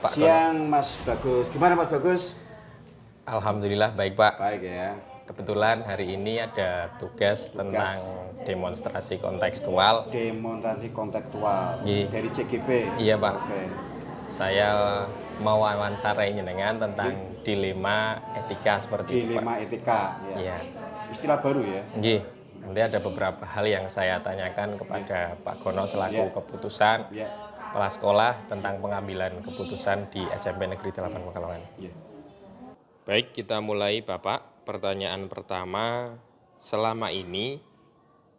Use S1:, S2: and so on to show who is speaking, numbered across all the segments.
S1: Pak
S2: Siang Mas Bagus. Gimana Mas Bagus?
S1: Alhamdulillah baik Pak.
S2: Baik ya.
S1: Kebetulan hari ini ada tugas tentang demonstrasi kontekstual.
S2: Demonstrasi kontekstual
S1: Iya.
S2: dari CGP.
S1: Iya Pak.
S2: Oke.
S1: Saya mau wawancarai jenengan tentang dilema etika seperti itu Pak.
S2: Dilema etika. Ya.
S1: Iya.
S2: Istilah baru ya.
S1: Nggih. Nanti ada beberapa hal yang saya tanyakan kepada Pak Gono selaku keputusan kepala sekolah tentang pengambilan keputusan di SMP Negeri 8 Pekalongan.
S2: Ya.
S1: Baik, kita mulai Bapak. Pertanyaan pertama, selama ini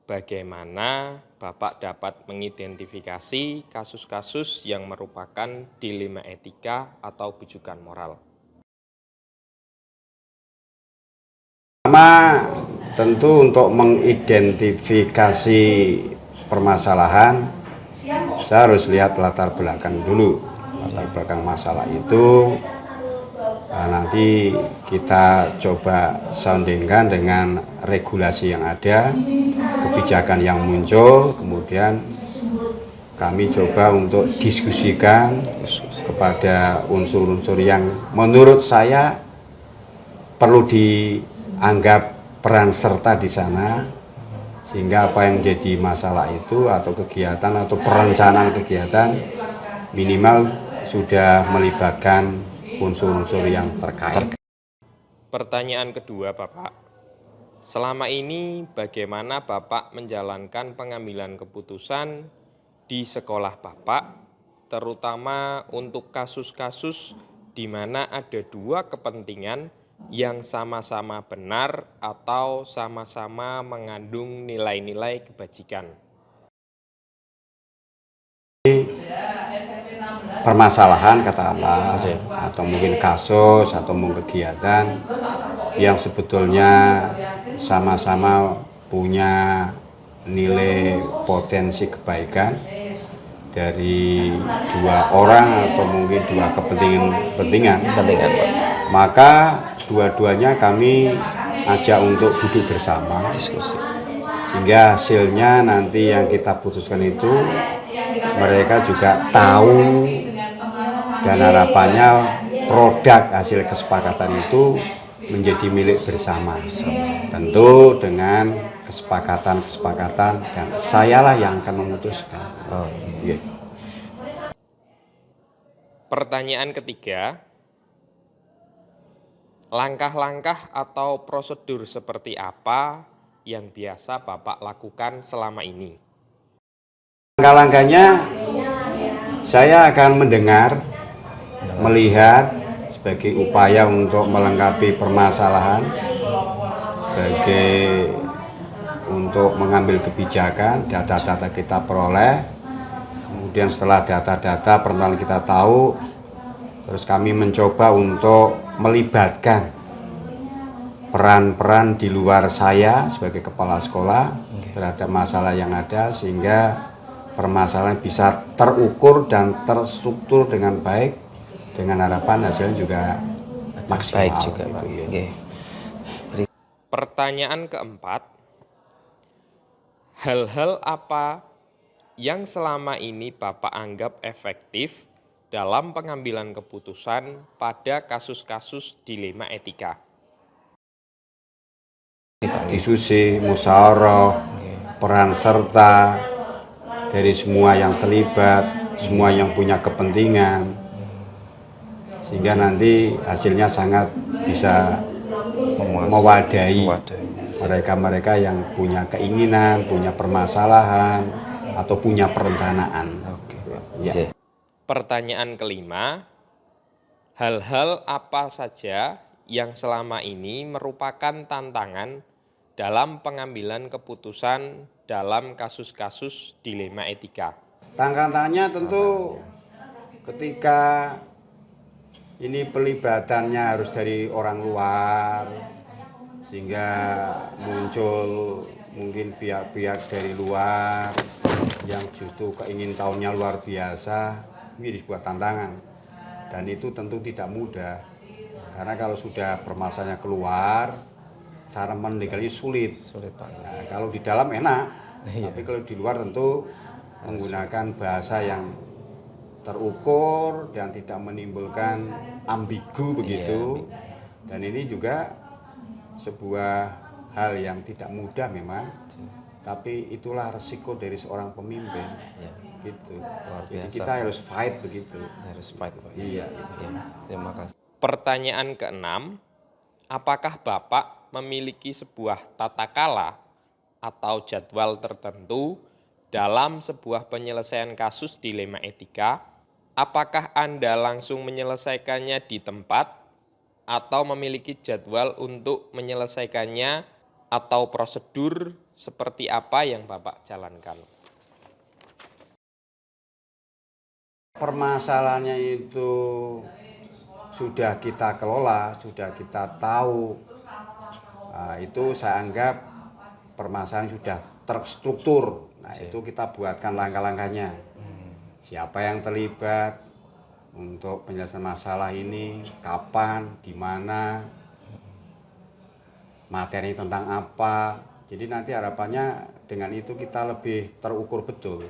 S1: bagaimana Bapak dapat mengidentifikasi kasus-kasus yang merupakan dilema etika atau bujukan moral?
S2: Pertama, tentu untuk mengidentifikasi permasalahan, saya harus lihat latar belakang dulu. Latar belakang masalah itu nanti kita coba soundingkan dengan regulasi yang ada, kebijakan yang muncul, kemudian kami coba untuk diskusikan kepada unsur-unsur yang menurut saya perlu dianggap peran serta di sana, sehingga apa yang jadi masalah itu atau kegiatan atau perencanaan kegiatan minimal sudah melibatkan unsur-unsur yang terkait.
S1: Pertanyaan kedua Bapak, selama ini bagaimana Bapak menjalankan pengambilan keputusan di sekolah Bapak, terutama untuk kasus-kasus di mana ada dua kepentingan yang sama-sama benar atau sama-sama mengandung nilai-nilai kebajikan?
S2: Permasalahan katakanlah atau mungkin kasus atau mungkin kegiatan yang sebetulnya sama-sama punya nilai potensi kebaikan dari dua orang atau mungkin dua kepentingan, maka dua-duanya kami ajak untuk duduk bersama, diskusi, sehingga hasilnya nanti yang kita putuskan itu mereka juga tahu, dan harapannya produk hasil kesepakatan itu menjadi milik bersama. Tentu dengan kesepakatan dan sayalah yang akan memutuskan.
S1: Pertanyaan ketiga, langkah-langkah atau prosedur seperti apa yang biasa Bapak lakukan selama ini?
S2: Langkah-langkahnya saya akan mendengar, melihat sebagai upaya untuk melengkapi permasalahan, sebagai untuk mengambil kebijakan, data-data kita peroleh, kemudian setelah data-data permasalahan kita tahu, terus kami mencoba untuk melibatkan peran-peran di luar saya sebagai kepala sekolah terhadap masalah yang ada, sehingga permasalahan bisa terukur dan terstruktur dengan baik, dengan harapan hasilnya juga maksimal. Baik juga, Pak.
S1: Pertanyaan keempat, hal-hal apa yang selama ini Bapak anggap efektif dalam pengambilan keputusan pada kasus-kasus dilema etika?
S2: Diskusi, musyawarah, peran serta dari semua yang terlibat, semua yang punya kepentingan, sehingga nanti hasilnya sangat bisa mewadahi mereka-mereka yang punya keinginan, punya permasalahan, atau punya perencanaan.
S1: Pertanyaan kelima, hal-hal apa saja yang selama ini merupakan tantangan dalam pengambilan keputusan dalam kasus-kasus dilema etika?
S2: Tantangannya tentu ketika ini pelibatannya harus dari orang luar, sehingga muncul mungkin pihak-pihak dari luar yang justru keingintahuannya luar biasa, ini sebuah tantangan. Dan itu tentu tidak mudah, karena kalau sudah permasalahannya keluar, cara menegaknya sulit. Nah, kalau di dalam enak, tapi kalau di luar tentu menggunakan bahasa yang terukur dan tidak menimbulkan ambigu begitu. Dan ini juga sebuah hal yang tidak mudah memang, tapi itulah resiko dari seorang pemimpin. Gitu.
S3: Luar
S2: Jadi
S3: biasa,
S2: kita harus fight begitu.
S3: Harus fight, Pak.
S2: Iya.
S3: Terima kasih.
S1: Pertanyaan keenam, apakah Bapak memiliki sebuah tata kala atau jadwal tertentu dalam sebuah penyelesaian kasus dilema etika? Apakah Anda langsung menyelesaikannya di tempat atau memiliki jadwal untuk menyelesaikannya atau prosedur seperti apa yang Bapak jalankan?
S2: Permasalahannya itu sudah kita kelola, sudah kita tahu. Nah, itu saya anggap permasalahan sudah terstruktur. Nah, itu kita buatkan langkah-langkahnya. Siapa yang terlibat untuk penyelesaian masalah ini, kapan, di mana, materi tentang apa. Jadi nanti harapannya dengan itu kita lebih terukur betul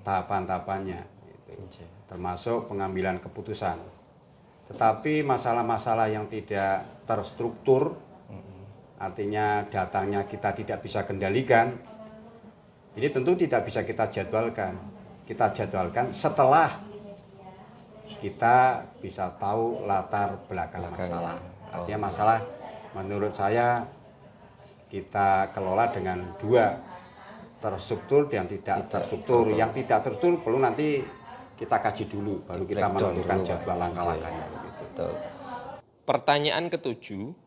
S2: tahapan-tahapannya. Termasuk pengambilan keputusan. Tetapi masalah-masalah yang tidak terstruktur, artinya datangnya kita tidak bisa kendalikan, ini tentu tidak bisa kita jadwalkan. Kita jadwalkan setelah kita bisa tahu latar belakang masalah. Artinya masalah menurut saya kita kelola dengan dua, terstruktur dan tidak terstruktur. Yang tidak terstruktur perlu nanti kita kaji dulu, baru kita menentukan jadwal langkah-langkahnya.
S3: Betul.
S1: Pertanyaan ketujuh,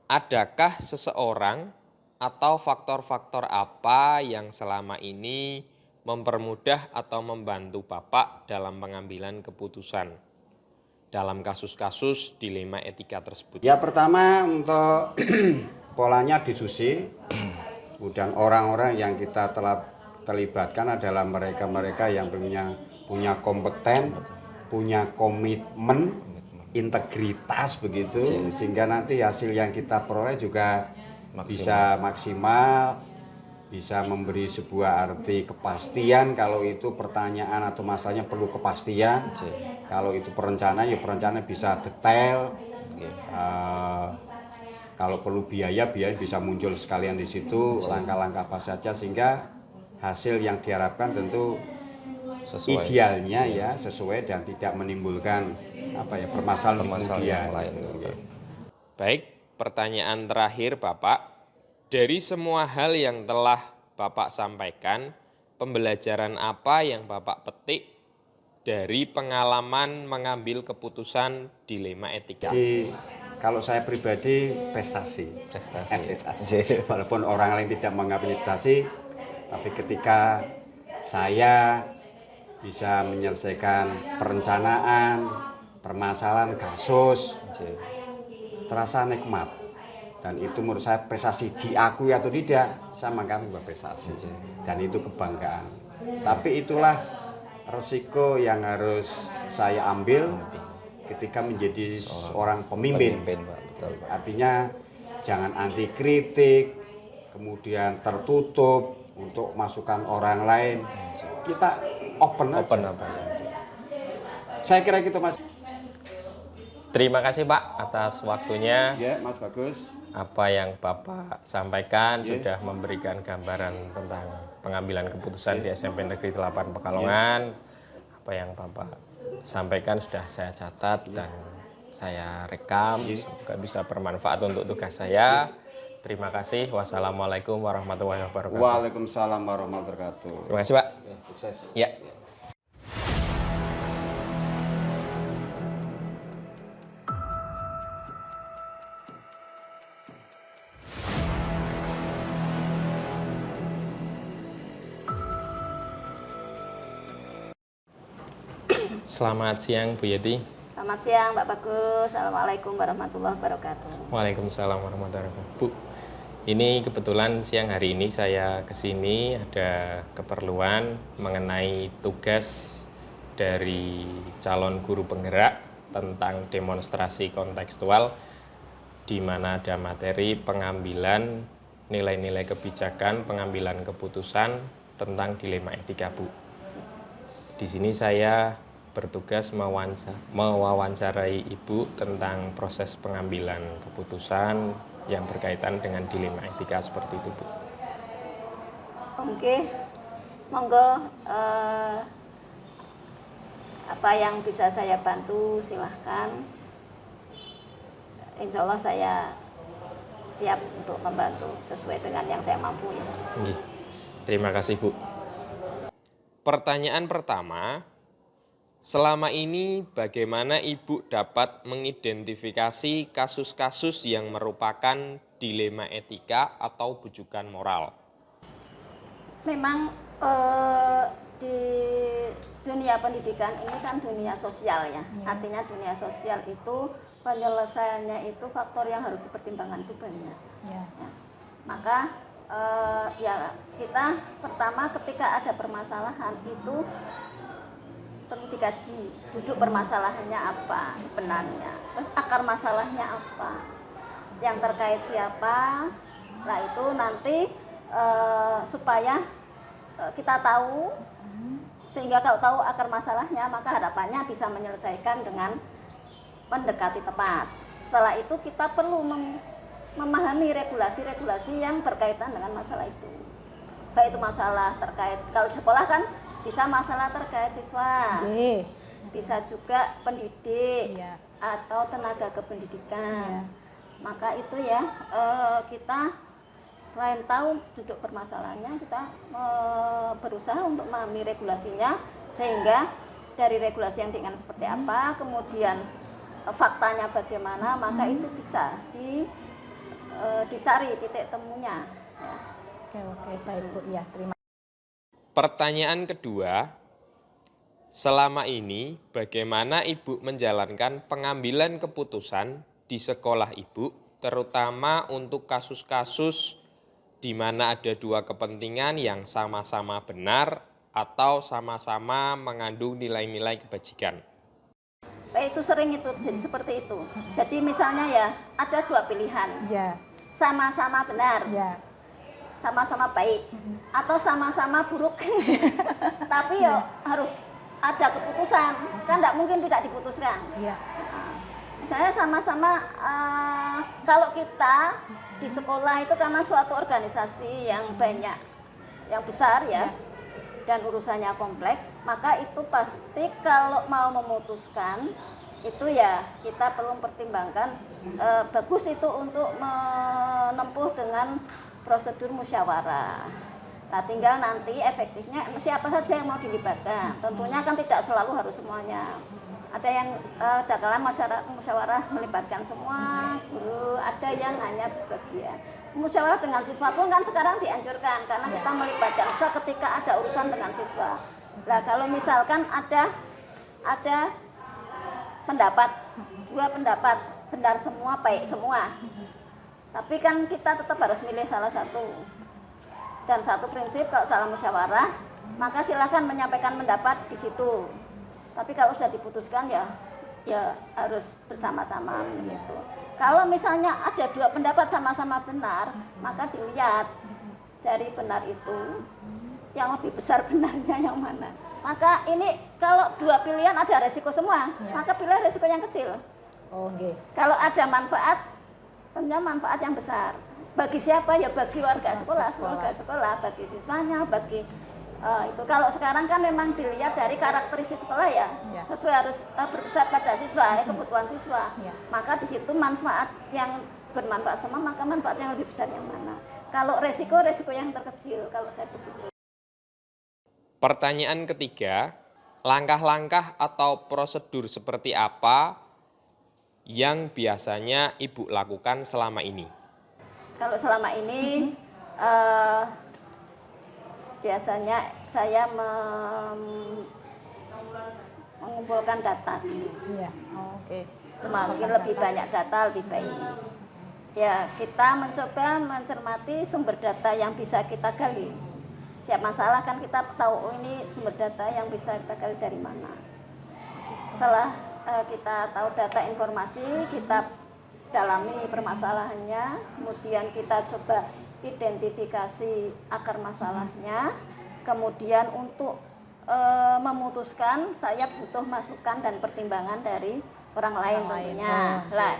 S1: adakah seseorang atau faktor-faktor apa yang selama ini mempermudah atau membantu Bapak dalam pengambilan keputusan dalam kasus-kasus dilema etika tersebut?
S2: Ya, pertama untuk polanya diskusi, kemudian orang-orang yang kita telah terlibatkan adalah mereka-mereka yang punya kompeten, punya komitmen, integritas begitu, sehingga nanti hasil yang kita peroleh juga bisa maksimal, bisa memberi sebuah arti kepastian. Kalau itu pertanyaan atau masalahnya perlu kepastian, kalau itu perencanaan ya perencanaan bisa detail. Kalau perlu biaya bisa muncul sekalian di situ, langkah-langkah apa saja, sehingga hasil yang diharapkan tentu sesuai. Idealnya ya sesuai dan tidak menimbulkan permasalahan
S3: yang lain.
S1: Baik, pertanyaan terakhir Bapak. Dari semua hal yang telah Bapak sampaikan, pembelajaran apa yang Bapak petik dari pengalaman mengambil keputusan dilema etika?
S2: Jadi, kalau saya pribadi prestasi. Walaupun orang lain tidak mengambil prestasi, tapi ketika saya bisa menyelesaikan perencanaan, permasalahan, kasus, terasa nikmat. Dan itu menurut saya prestasi, diakui atau tidak, saya menganggap sebuah prestasi. Dan itu kebanggaan. Tapi itulah resiko yang harus saya ambil ketika menjadi seorang pemimpin. Artinya jangan anti kritik, kemudian tertutup untuk masukan orang lain. Kita open aja. Saya kira gitu, Mas.
S1: Terima kasih Pak atas waktunya.
S2: Ya, Mas, bagus.
S1: Apa yang Bapak sampaikan sudah memberikan gambaran tentang pengambilan keputusan di SMP Negeri 8 Pekalongan. Apa yang Bapak sampaikan sudah saya catat dan saya rekam. Semoga bisa bermanfaat untuk tugas saya. Terima kasih. Wassalamualaikum warahmatullahi wabarakatuh.
S2: Waalaikumsalam warahmatullahi wabarakatuh.
S1: Terima kasih Pak.
S2: Sukses.
S1: Ya. Selamat siang Bu Yeti.
S4: Selamat siang Mbak Bagus. Assalamualaikum warahmatullahi wabarakatuh.
S1: Waalaikumsalam warahmatullahi wabarakatuh. Bu, ini kebetulan siang hari ini saya kesini ada keperluan mengenai tugas dari calon guru penggerak tentang demonstrasi kontekstual di mana ada materi pengambilan nilai-nilai kebijakan, pengambilan keputusan tentang dilema etika, Bu. Di sini saya bertugas mewawancarai Ibu tentang proses pengambilan keputusan yang berkaitan dengan dilema etika seperti itu, Bu.
S4: Oke, monggo apa yang bisa saya bantu silahkan. Insya Allah saya siap untuk membantu sesuai dengan yang saya mampu ya.
S1: Nggih. Terima kasih, Bu. Pertanyaan pertama, selama ini bagaimana Ibu dapat mengidentifikasi kasus-kasus yang merupakan dilema etika atau bujukan moral?
S4: Memang di dunia pendidikan ini kan dunia sosial ya. Artinya dunia sosial itu penyelesaiannya itu faktor yang harus dipertimbangkan itu banyak. Ya. Maka ya kita pertama ketika ada permasalahan itu perlu dikaji duduk permasalahannya apa sebenarnya, terus akar masalahnya apa, yang terkait siapa. Nah itu nanti supaya kita tahu, sehingga kalau tahu akar masalahnya maka harapannya bisa menyelesaikan dengan mendekati tepat. Setelah itu kita perlu memahami regulasi-regulasi yang berkaitan dengan masalah itu. Baik itu masalah terkait, kalau di sekolah kan bisa masalah terkait siswa, bisa juga pendidik atau tenaga kependidikan. Maka itu ya kita selain tahu duduk permasalahannya, kita berusaha untuk memahami regulasinya, sehingga dari regulasi yang dengan seperti apa, kemudian faktanya bagaimana, maka itu bisa dicari titik temunya. Ya.
S5: Oke, baik Bu. Ya, terima.
S1: Pertanyaan kedua, selama ini bagaimana Ibu menjalankan pengambilan keputusan di sekolah Ibu, terutama untuk kasus-kasus di mana ada dua kepentingan yang sama-sama benar atau sama-sama mengandung nilai-nilai kebajikan?
S4: Itu sering itu jadi seperti itu. Jadi misalnya ya ada dua pilihan, sama-sama benar, sama-sama baik, atau sama-sama buruk. Tapi ya harus ada keputusan, kan tidak mungkin tidak diputuskan. Misalnya sama-sama kalau kita di sekolah itu karena suatu organisasi yang banyak, yang besar ya, dan urusannya kompleks, maka itu pasti kalau mau memutuskan itu ya kita perlu mempertimbangkan bagus itu untuk menempuh dengan prosedur musyawarah. Nah tinggal nanti efektifnya siapa saja yang mau dilibatkan. Tentunya kan tidak selalu harus semuanya. Ada yang dalam musyawarah melibatkan semua guru, ada yang hanya sebagian. Musyawarah dengan siswa pun kan sekarang dianjurkan karena kita melibatkan siswa ketika ada urusan dengan siswa. Nah kalau misalkan ada pendapat, dua pendapat benar semua, baik semua, tapi kan kita tetap harus milih salah satu. Dan satu prinsip kalau dalam musyawarah, maka silahkan menyampaikan pendapat di situ. Tapi kalau sudah diputuskan ya harus bersama-sama gitu. Kalau misalnya ada dua pendapat sama-sama benar, maka dilihat dari benar itu yang lebih besar benarnya yang mana. Maka ini kalau dua pilihan ada resiko semua, maka pilih resiko yang kecil. Kalau ada manfaat, tentunya manfaat yang besar. Bagi siapa? Ya bagi warga sekolah, bagi siswanya, bagi itu. Kalau sekarang kan memang dilihat dari karakteristik sekolah ya, sesuai harus berpusat pada siswa, kebutuhan siswa. Maka di situ manfaat yang bermanfaat semua, maka manfaat yang lebih besar yang mana. Kalau resiko yang terkecil, kalau saya begitu.
S1: Pertanyaan ketiga, langkah-langkah atau prosedur seperti apa yang biasanya Ibu lakukan selama ini?
S4: Kalau selama ini biasanya saya mengumpulkan data. Semakin lebih banyak data lebih baik. Ya, kita mencoba mencermati sumber data yang bisa kita gali. Setiap masalah kan kita tahu ini sumber data yang bisa kita gali dari mana. Setelah kita tahu data informasi, kita dalami permasalahannya, kemudian kita coba identifikasi akar masalahnya, kemudian untuk memutuskan, saya butuh masukan dan pertimbangan dari orang lain tentunya. Lah,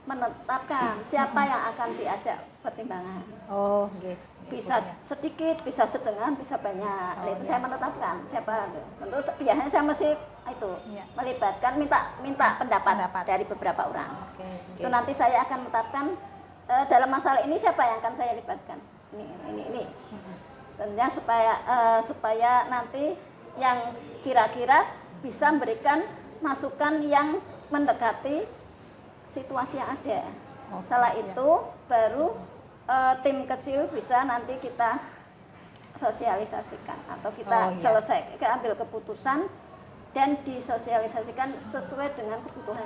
S4: menetapkan siapa yang akan diajak pertimbangan.
S5: Oh, gitu.
S4: Bisa sedikit, bisa sedang, bisa banyak. Itu saya menetapkan siapa. Tentu biasanya saya mesti itu melibatkan minta pendapat dari beberapa orang. Itu nanti saya akan menetapkan dalam masalah ini siapa yang akan saya libatkan. Ini. Tentunya supaya nanti yang kira-kira bisa memberikan masukan yang mendekati situasi yang ada. Setelah itu baru tim kecil bisa nanti kita sosialisasikan atau kita selesai, kita ambil keputusan dan disosialisasikan sesuai dengan kebutuhan.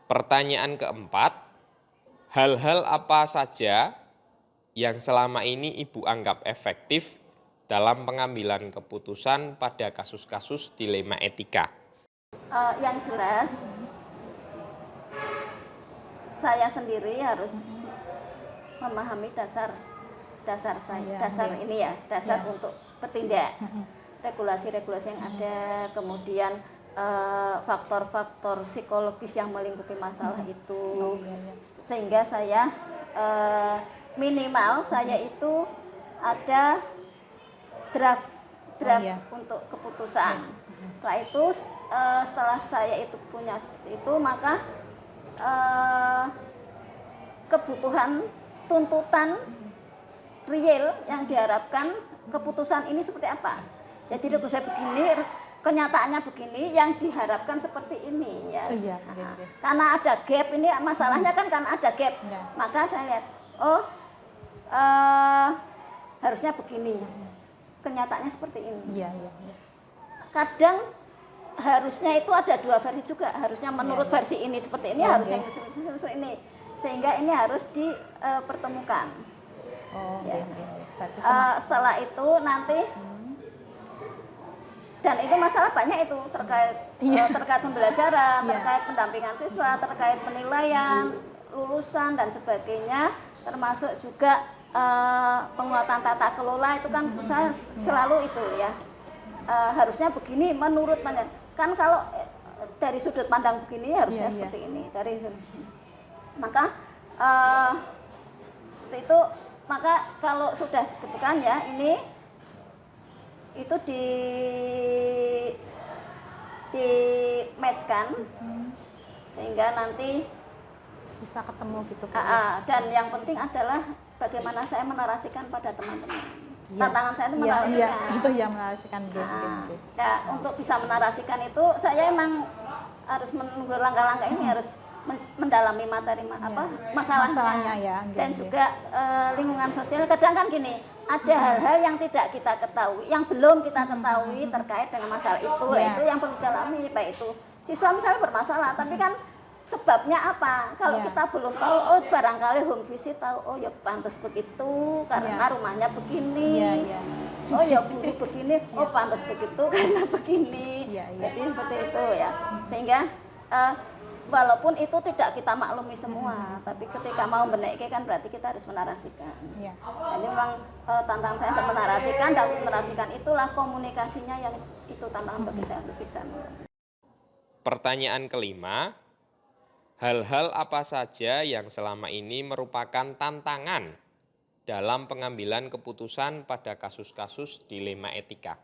S1: Pertanyaan keempat, hal-hal apa saja yang selama ini Ibu anggap efektif dalam pengambilan keputusan pada kasus-kasus dilema etika?
S4: Yang jelas, saya sendiri harus memahami dasar saya, dasar untuk bertindak, regulasi-regulasi yang ada, kemudian faktor-faktor psikologis yang melingkupi masalah itu, sehingga saya minimal saya itu ada draft untuk keputusan. Setelah itu, setelah saya itu punya seperti itu, maka kebutuhan tuntutan real yang diharapkan keputusan ini seperti apa. Jadi saya begini, kenyataannya begini, yang diharapkan seperti ini ya. Karena ada gap ini masalahnya kan karena ada gap. Maka saya lihat, harusnya begini. Kenyataannya seperti ini. Kadang harusnya itu ada dua versi juga. Harusnya menurut versi ini seperti ini, harusnya seperti ini. Sehingga ini harus dipertemukan. Setelah itu nanti dan itu masalah banyak itu terkait pembelajaran, terkait pendampingan siswa, terkait penilaian, lulusan dan sebagainya, termasuk juga penguatan tata kelola itu kan saya selalu itu ya. Harusnya begini menurut kan kalau dari sudut pandang begini harusnya seperti ini maka seperti itu. Maka kalau sudah ditentukan ya ini itu di matchkan sehingga nanti
S5: bisa ketemu gitu.
S4: Dan yang penting adalah bagaimana saya menarasikan pada teman-teman. Tantangan saya itu menarasikan.
S5: Itu yang menarasikan
S4: Ya, untuk bisa menarasikan itu saya emang harus menunggu langkah-langkah ini, harus mendalami materi masalahnya dan juga lingkungan sosial. Kadang kan gini, ada hal-hal yang tidak kita ketahui, yang belum kita ketahui terkait dengan masalah itu. Itu yang perlu didalami, baik itu siswa misalnya bermasalah, tapi kan sebabnya apa? Kalau kita belum tahu, barangkali home visit tahu, ya pantas begitu karena rumahnya begini. Ya guru begini, pantas begitu karena begini. Jadi seperti itu ya. Sehingga walaupun itu tidak kita maklumi semua, tapi ketika mau menaiki kan berarti kita harus menarasikan. Jadi memang tantangan saya untuk menarasikan, dan menarasikan itulah komunikasinya yang itu tantangan bagi saya untuk bisa.
S1: Pertanyaan kelima, hal-hal apa saja yang selama ini merupakan tantangan dalam pengambilan keputusan pada kasus-kasus dilema etika?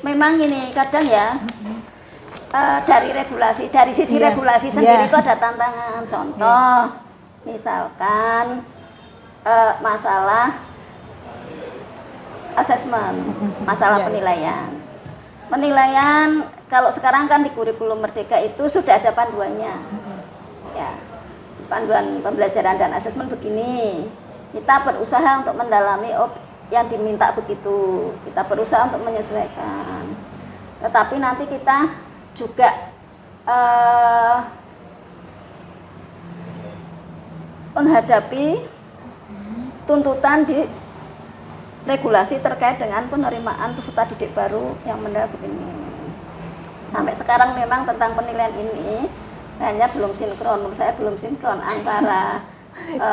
S1: Memang
S4: ini kadang ya, dari sisi regulasi sendiri itu ada tantangan. Contoh, misalkan masalah asesmen, masalah penilaian. Penilaian kalau sekarang kan di kurikulum Merdeka itu sudah ada panduannya. Ya, panduan pembelajaran dan asesmen begini. Kita berusaha untuk mendalami yang diminta begitu. Kita berusaha untuk menyesuaikan. Tetapi nanti kita juga menghadapi tuntutan di regulasi terkait dengan penerimaan peserta didik baru yang benar begini. Sampai sekarang memang tentang penilaian ini hanya belum sinkron, menurut saya belum sinkron antara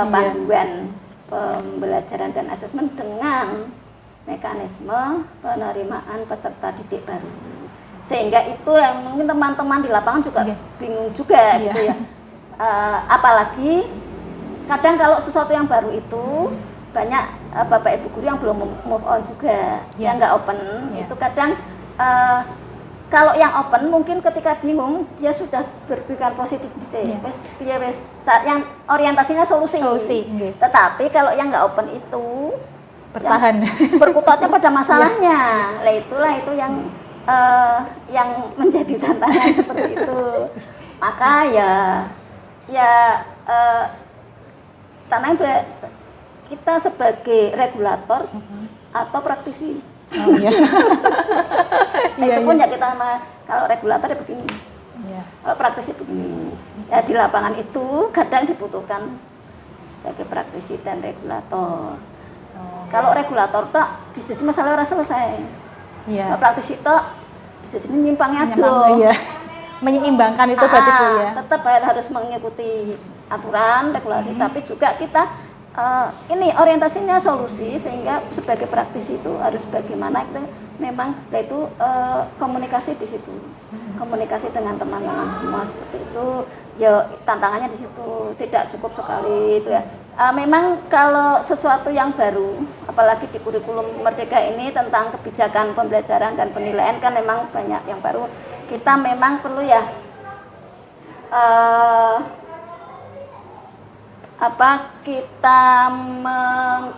S4: panduan pembelajaran dan asesmen dengan mekanisme penerimaan peserta didik baru. Sehingga itu yang mungkin teman-teman di lapangan juga bingung juga gitu ya. Apalagi kadang kalau sesuatu yang baru itu banyak bapak ibu guru yang belum move on juga, yang nggak open. Itu kadang kalau yang open mungkin ketika bingung dia sudah berpikiran positif bisa, saat yang orientasinya solusi. Tetapi kalau yang nggak open itu
S5: Bertahan.
S4: Berkutatnya pada masalahnya. Lah itulah itu yang menjadi tantangan seperti itu. Maka tantangan kita sebagai regulator atau praktisi.
S5: Oh, iya.
S4: Itu pun ya kita kalau regulator ya begini.
S5: Iya.
S4: Kalau praktisi begini. Ya di lapangan itu kadang dibutuhkan sebagai praktisi dan regulator. Kalau regulator tok bisa cuma masalah ora selesai.
S5: Iya.
S4: Kalau praktisi tok bisa jadi nyimpangnya
S5: Iya. Menyeimbangkan itu berarti Bu ya.
S4: Tetap harus mengikuti aturan regulasi, tapi juga kita ini orientasinya solusi, sehingga sebagai praktisi itu harus bagaimana kita memang itu komunikasi di situ, komunikasi dengan teman-teman semua seperti itu. Ya tantangannya di situ, tidak cukup sekali itu ya. Memang kalau sesuatu yang baru, apalagi di kurikulum Merdeka ini tentang kebijakan pembelajaran dan penilaian kan memang banyak yang baru. Kita memang perlu ya kita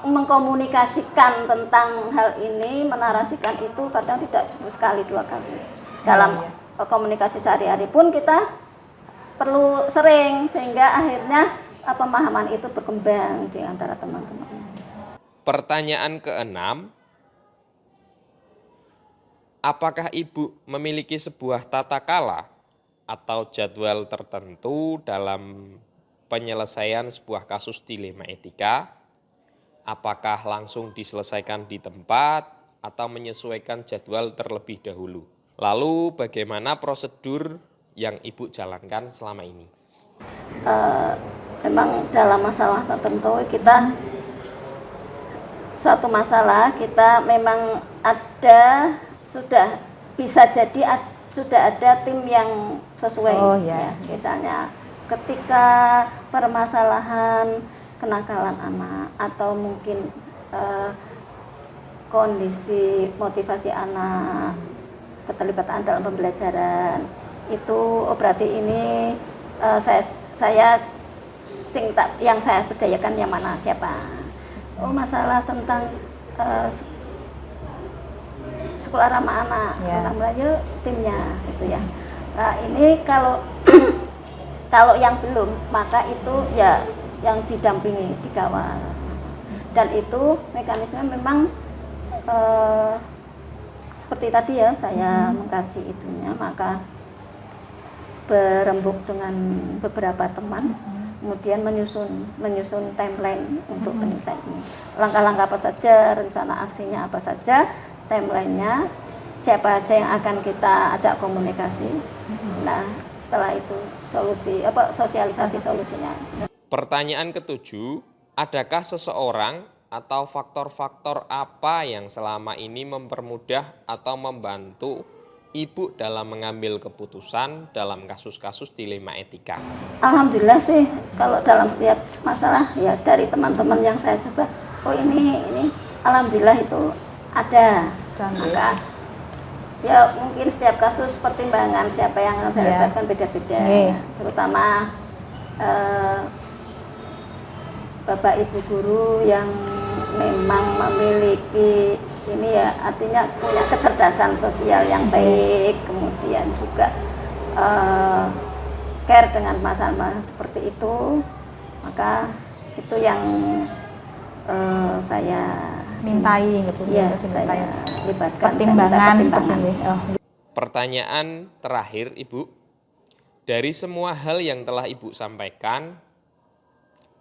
S4: mengkomunikasikan tentang hal ini, menarasikan itu kadang tidak cukup sekali, 2 kali. Dalam komunikasi sehari-hari pun kita perlu sering, sehingga akhirnya pemahaman itu berkembang di antara teman-teman.
S1: Pertanyaan ke-6, apakah Ibu memiliki sebuah tata kala atau jadwal tertentu dalam penyelesaian sebuah kasus dilema etika? Apakah langsung diselesaikan di tempat atau menyesuaikan jadwal terlebih dahulu? Lalu bagaimana prosedur yang Ibu jalankan selama ini?
S4: Memang dalam masalah tertentu suatu masalah kita memang ada, sudah bisa jadi sudah ada tim yang sesuai. Ya, misalnya ketika permasalahan kenakalan anak atau mungkin kondisi motivasi anak, keterlibatan dalam pembelajaran itu berarti ini yang saya berdayakan yang mana, siapa. Masalah tentang sekolah ramah anak, tentang belajar timnya itu ya. Nah ini kalau kalau yang belum, maka itu ya yang didampingi, dikawal. Dan itu mekanisme memang seperti tadi ya, saya mengkaji itunya, maka berembuk dengan beberapa teman, kemudian menyusun timeline untuk penyelesaian ini. Langkah-langkah apa saja, rencana aksinya apa saja, timelinenya, siapa aja yang akan kita ajak komunikasi. Nah, setelah itu sosialisasi solusinya.
S1: Pertanyaan ke-7, adakah seseorang atau faktor-faktor apa yang selama ini mempermudah atau membantu Ibu dalam mengambil keputusan dalam kasus-kasus dilema etika?
S4: Alhamdulillah sih, kalau dalam setiap masalah ya dari teman-teman yang saya coba, ini alhamdulillah itu ada. Maka ya mungkin setiap kasus pertimbangan siapa yang saya libatkan beda-beda. Terutama Bapak Ibu guru yang memang memiliki ini ya, artinya punya kecerdasan sosial yang baik, kemudian juga care dengan masalah seperti itu, maka itu yang saya
S5: mintai gitu
S4: ya, saya libatkan
S5: pertimbangan seperti ini.
S1: Pertanyaan terakhir Ibu, dari semua hal yang telah Ibu sampaikan,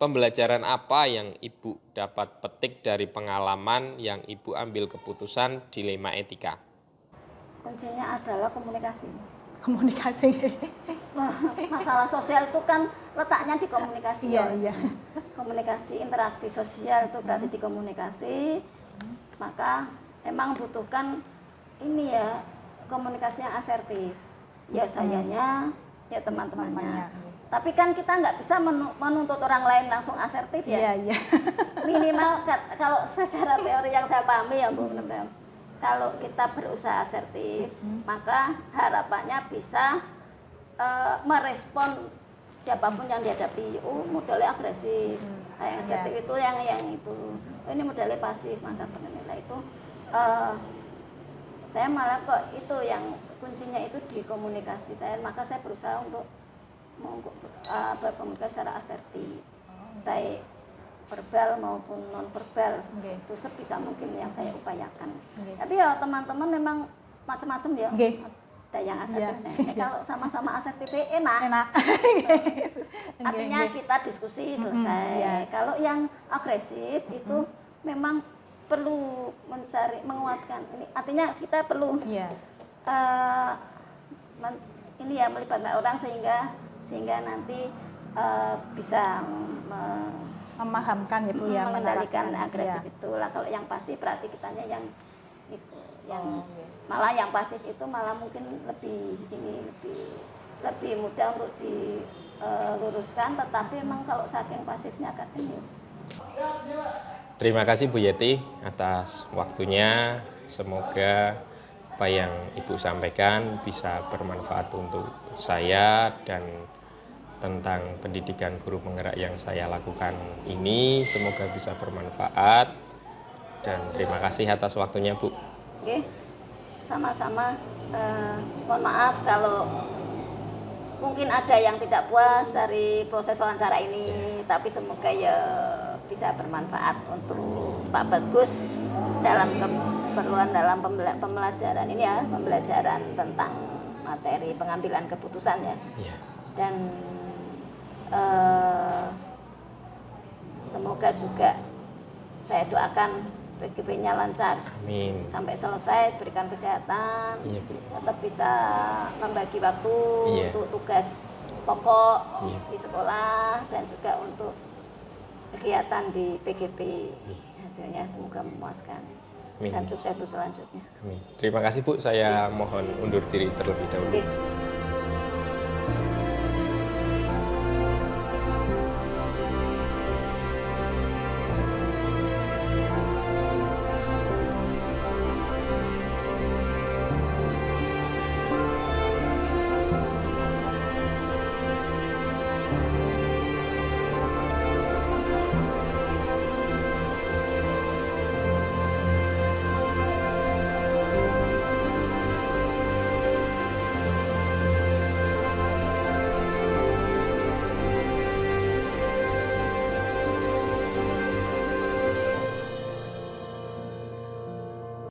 S1: pembelajaran apa yang Ibu dapat petik dari pengalaman yang Ibu ambil keputusan dilema etika?
S4: Kuncinya adalah komunikasi.
S5: Komunikasi.
S4: Masalah sosial itu kan letaknya di komunikasi.
S5: Iya.
S4: Komunikasi, interaksi sosial itu berarti di komunikasi. maka emang butuhkan ini ya komunikasi yang asertif. Ya sayanya, ya teman-temannya. Tapi kan kita nggak bisa menuntut orang lain langsung asertif ya.
S5: Iya.
S4: Minimal kalau secara teori yang saya pahami ya Bu, kalau kita berusaha asertif, maka harapannya bisa merespon siapapun yang dihadapi. Oh, modelnya agresif. Yang asertif itu yang itu. Oh, ini modelnya pasif, maka penilai itu saya malah kok itu yang kuncinya itu di komunikasi saya, maka saya berusaha untuk berkomunikasi secara asertif, baik verbal maupun non verbal. Itu sebisa mungkin yang saya upayakan. Tapi ya teman-teman memang macam-macam ya. Ada yang asertif. Kalau sama-sama asertif enak. Artinya kita diskusi selesai. Kalau yang agresif itu memang perlu menguatkan. Ini artinya kita perlu ini ya melibatkan orang sehingga nanti bisa
S5: memahamkan ya Bu ya,
S4: mengendalikan agresif itulah. Kalau yang pasif berarti kitanya yang itu malah yang pasif itu malah mungkin lebih mudah untuk diluruskan, tetapi memang kalau saking pasifnya kadang
S1: Terima kasih Bu Yeti atas waktunya. Semoga apa yang Ibu sampaikan bisa bermanfaat untuk saya dan tentang pendidikan guru penggerak yang saya lakukan ini. Semoga bisa bermanfaat dan terima kasih atas waktunya Bu.
S4: Oke, sama-sama. Mohon maaf kalau mungkin ada yang tidak puas dari proses wawancara ini, tapi semoga ya bisa bermanfaat untuk Pak Bagus dalam keperluan dalam pembelajaran ini ya, pembelajaran tentang materi pengambilan keputusan ya. Dan semoga juga saya doakan PGP-nya lancar.
S1: Amin.
S4: Sampai selesai, berikan kesehatan, tetap bisa membagi waktu untuk tugas pokok di sekolah dan juga untuk kegiatan di PGP. Hasilnya semoga memuaskan. Dan sukses untuk selanjutnya.
S1: Amin. Terima kasih Bu, saya mohon undur diri terlebih dahulu.